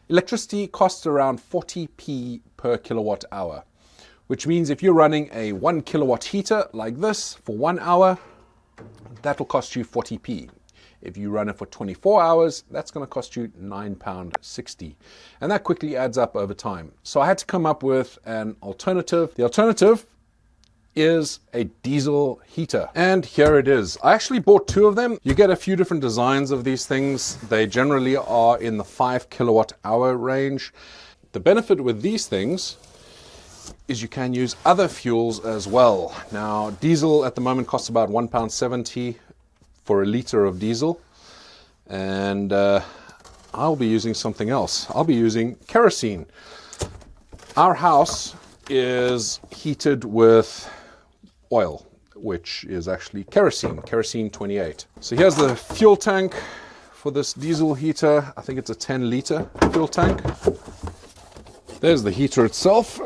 Electricity costs around 40p per kilowatt hour, which means if you're running a 1 kilowatt heater like this for 1 hour, that will cost you 40p. If you run it for 24 hours, that's going to cost you £9.60. And that quickly adds up over time. So I had to come up with an alternative. The alternative is a diesel heater. And here it is. I actually bought two of them. You get a few different designs of these things. They generally are in the 5 kilowatt hour range. The benefit with these things is you can use other fuels as well. Now, diesel at the moment costs about £1.70 for a litre of diesel, and I'll be using something else. I'll be using kerosene. Our house is heated with oil, which is actually kerosene 28. So here's the fuel tank for this diesel heater. I think it's a 10 litre fuel tank. There's the heater itself.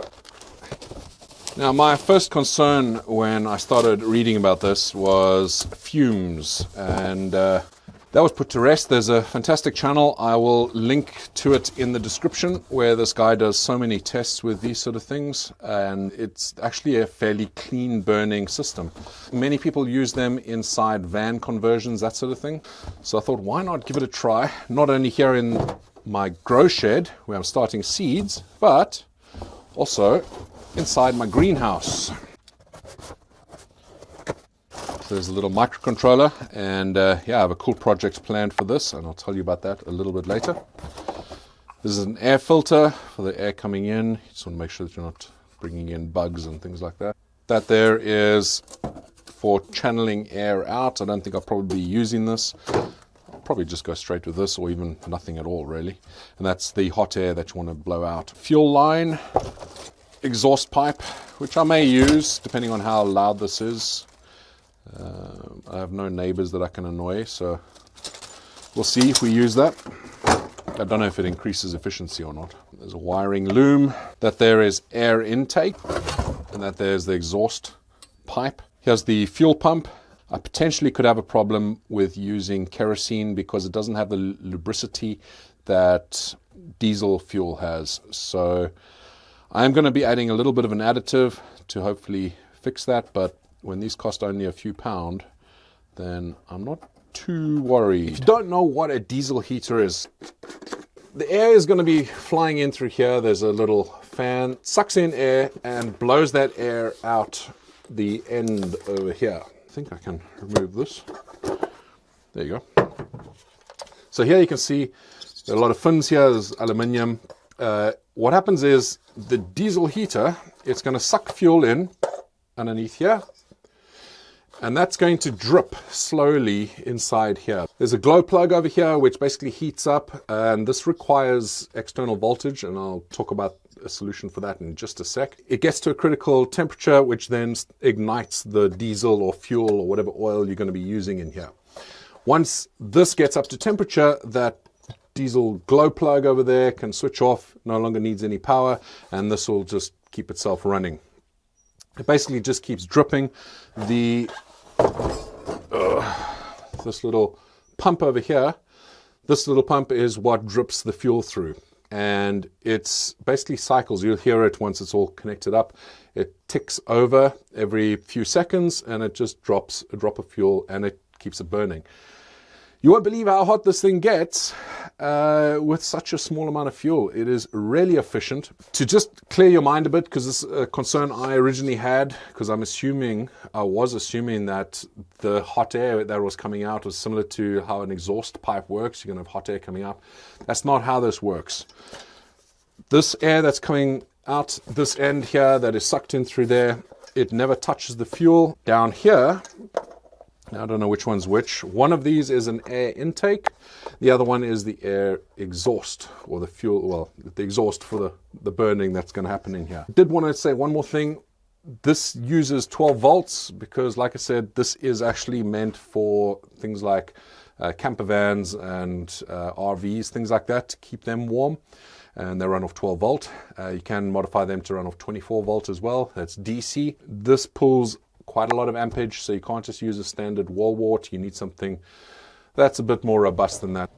Now, my first concern when I started reading about this was fumes, and that was put to rest. There's a fantastic channel. I will link to it in the description, where this guy does so many tests with these sort of things, and it's actually a fairly clean burning system. Many people use them inside van conversions, that sort of thing. So I thought, why not give it a try? Not only here in my grow shed, where I'm starting seeds, but also inside my greenhouse. So there's a little microcontroller, and yeah, I have a cool project planned for this, and I'll tell you about that a little bit later. This is an air filter for the air coming in. You just want to make sure that you're not bringing in bugs and things like that. That there is for channeling air out. I don't think I'll probably be using this. I'll probably just go straight with this, or even nothing at all really. And that's the hot air that you want to blow out. Fuel line, exhaust pipe, which I may use depending on how loud this is. I have no neighbors that I can annoy, so we'll see if we use that. I don't know if it increases efficiency or not. There's a wiring loom. That there is air intake, and that there's the exhaust pipe. Here's the fuel pump. I potentially could have a problem with using kerosene because it doesn't have the lubricity that diesel fuel has. So I'm going to be adding a little bit of an additive to hopefully fix that, but when these cost only a few pound, then I'm not too worried. If you don't know what a diesel heater is, the air is going to be flying in through here. There's a little fan, sucks in air and blows that air out the end over here. I think I can remove this. There you go. So here you can see there are a lot of fins here. There's aluminium. What happens is the diesel heater, it's going to suck fuel in underneath here, and that's going to drip slowly inside here. There's a glow plug over here which basically heats up, and this requires external voltage, and I'll talk about a solution for that in just a sec. It gets to a critical temperature which then ignites the diesel or fuel or whatever oil you're going to be using in here. Once this gets up to temperature, that diesel glow plug over there can switch off, no longer needs any power, and this will just keep itself running. It basically just keeps dripping. This little pump over here, this little pump is what drips the fuel through, and it's basically cycles. You'll hear it once it's all connected up. It ticks over every few seconds, and it just drops a drop of fuel, and it keeps it burning. You won't believe how hot this thing gets with such a small amount of fuel. It is really efficient. To just clear your mind a bit, because this is a concern I originally had, because I was assuming that the hot air that was coming out was similar to how an exhaust pipe works. You're going to have hot air coming out. That's not how this works. This air that's coming out this end here that is sucked in through there, it never touches the fuel. Down here, I don't know which one's which. One of these is an air intake. The other one is the air exhaust, or the fuel, well, the exhaust for the burning that's going to happen in here. I did want to say one more thing. This uses 12 volts because, like I said, this is actually meant for things like camper vans and RVs, things like that, to keep them warm. And they run off 12 volt. You can modify them to run off 24 volt as well. That's DC. This pulls quite a lot of ampage, so you can't just use a standard wall wart. You need something that's a bit more robust than that.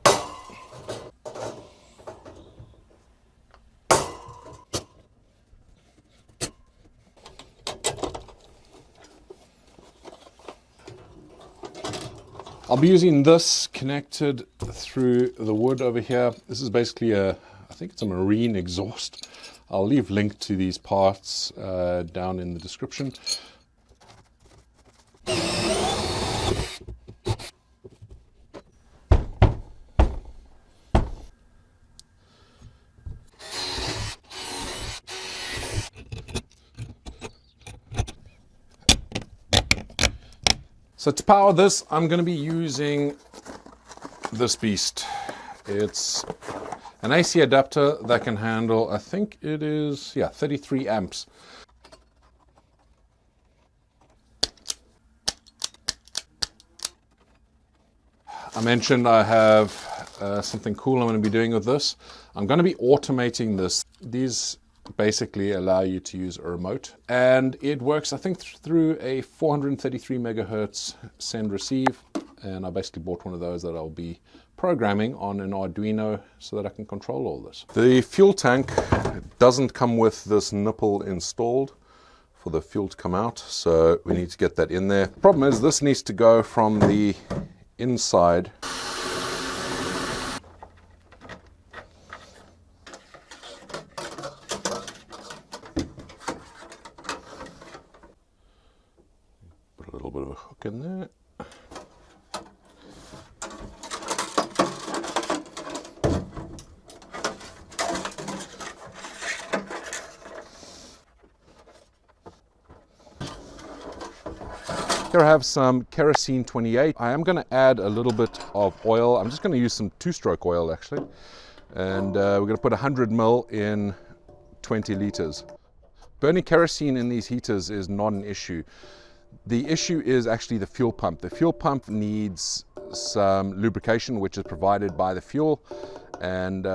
I'll be using this connected through the wood over here. This is basically I think it's a marine exhaust. I'll leave link to these parts down in the description. So to power this, I'm going to be using this beast. It's an AC adapter that can handle, I think it is, 33 amps. I mentioned I have something cool I'm going to be doing with this. I'm going to be automating this. These basically allow you to use a remote, and it works, I think, through a 433 megahertz send receive, and I basically bought one of those that I'll be programming on an Arduino so that I can control all this. The fuel tank doesn't come with this nipple installed for the fuel to come out, so we need to get that in there. The problem is this needs to go from the inside . Put a little bit of a hook in there. Here I have some kerosene 28. I am going to add a little bit of oil. I'm just going to use some two-stroke oil actually. And we're going to put 100 ml in 20 liters. Burning kerosene in these heaters is not an issue. The issue is actually the fuel pump. The fuel pump needs some lubrication, which is provided by the fuel. And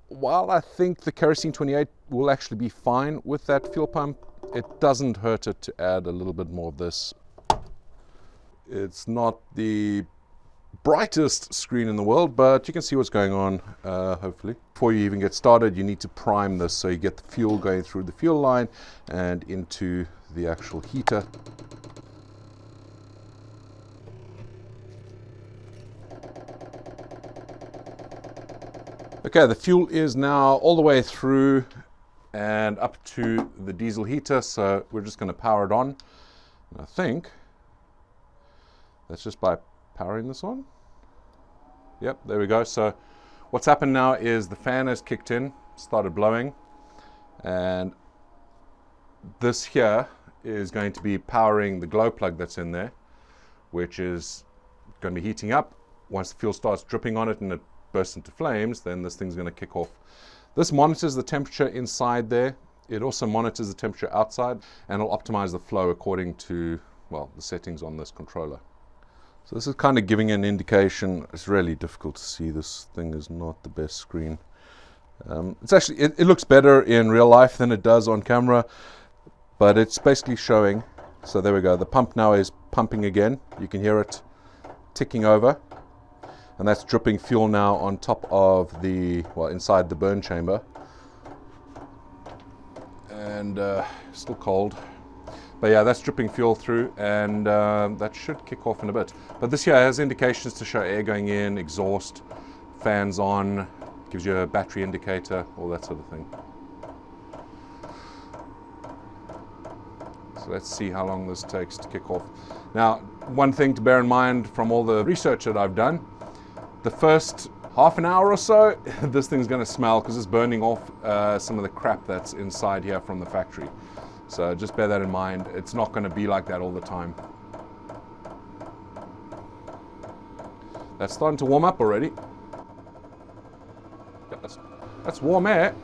while I think the kerosene 28 will actually be fine with that fuel pump, it doesn't hurt it to add a little bit more of this. It's not the brightest screen in the world, but you can see what's going on, hopefully. Before you even get started, you need to prime this so you get the fuel going through the fuel line and into the actual heater. Okay, the fuel is now all the way through and up to the diesel heater, so we're just going to power it on. And I think that's just by powering this on. Yep, there we go. So what's happened now is the fan has kicked in, started blowing, and this here is going to be powering the glow plug that's in there, which is going to be heating up. Once the fuel starts dripping on it and it bursts into flames, then this thing's going to kick off. This monitors the temperature inside there. It also monitors the temperature outside, and it'll optimize the flow according to, well, the settings on this controller. So this is kind of giving an indication. It's really difficult to see. This thing is not the best screen. It's actually, it looks better in real life than it does on camera, but it's basically showing. So there we go. The pump now is pumping again. You can hear it ticking over, and that's dripping fuel now on top of the, well, inside the burn chamber. And still cold. But yeah, that's dripping fuel through, and that should kick off in a bit. But this here has indications to show air going in, exhaust, fans on, gives you a battery indicator, all that sort of thing. So let's see how long this takes to kick off. Now, one thing to bear in mind from all the research that I've done, the first half an hour or so, this thing's going to smell because it's burning off some of the crap that's inside here from the factory. So just bear that in mind. It's not going to be like that all the time. That's starting to warm up already. Yeah, that's warm air.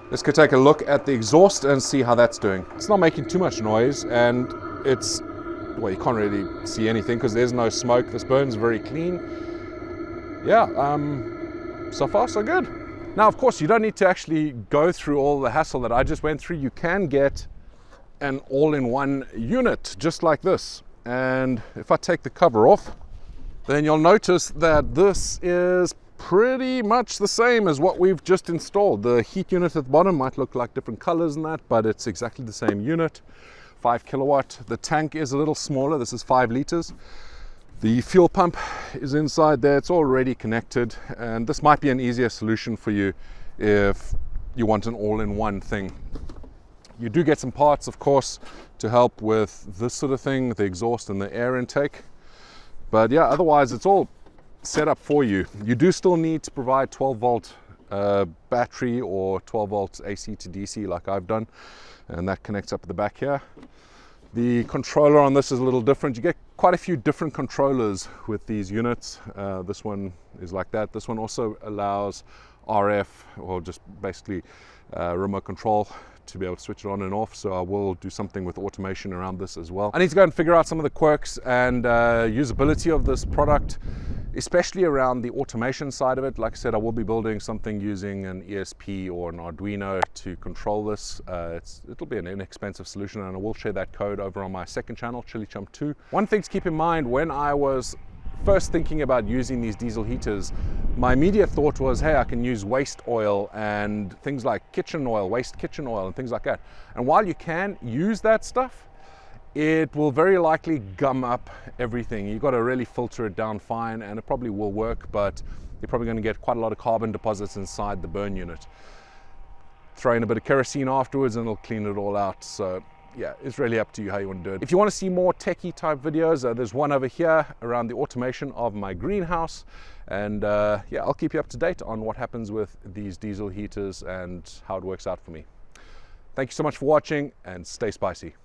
Let's go take a look at the exhaust and see how that's doing. It's not making too much noise, and it's, well, you can't really see anything because there's no smoke. This burns very clean. Yeah, so far so good. Now, of course, you don't need to actually go through all the hassle that I just went through. You can get an all-in-one unit just like this. And if I take the cover off, then you'll notice that this is pretty much the same as what we've just installed. The heat unit at the bottom might look like different colors and that, but it's exactly the same unit. 5 kilowatt. The tank is a little smaller. This is 5 liters. The fuel pump is inside there. It's already connected, and this might be an easier solution for you if you want an all-in-one thing. You do get some parts, of course, to help with this sort of thing, the exhaust and the air intake. But yeah, otherwise it's all set up for you. You do still need to provide 12-volt battery or 12-volt AC to DC like I've done, and that connects up at the back here. The controller on this is a little different. You get quite a few different controllers with these units. This one is like that. This one also allows RF, or just basically remote control, to be able to switch it on and off. So I will do something with automation around this as well. I need to go and figure out some of the quirks and usability of this product, especially around the automation side of it. Like I said, I will be building something using an ESP or an Arduino to control this. It'll be an inexpensive solution, and I will share that code over on my second channel, ChilliChump 2. One thing to keep in mind, when I was first thinking about using these diesel heaters, my immediate thought was, hey, I can use waste oil and things like kitchen oil, waste kitchen oil and things like that. And while you can use that stuff, it will very likely gum up everything. You've got to really filter it down fine, and it probably will work, but you're probably going to get quite a lot of carbon deposits inside the burn unit. Throw in a bit of kerosene afterwards and it'll clean it all out. So yeah, it's really up to you how you want to do it. If you want to see more techie type videos, there's one over here around the automation of my greenhouse. And yeah, I'll keep you up to date on what happens with these diesel heaters and how it works out for me. Thank you so much for watching, and stay spicy.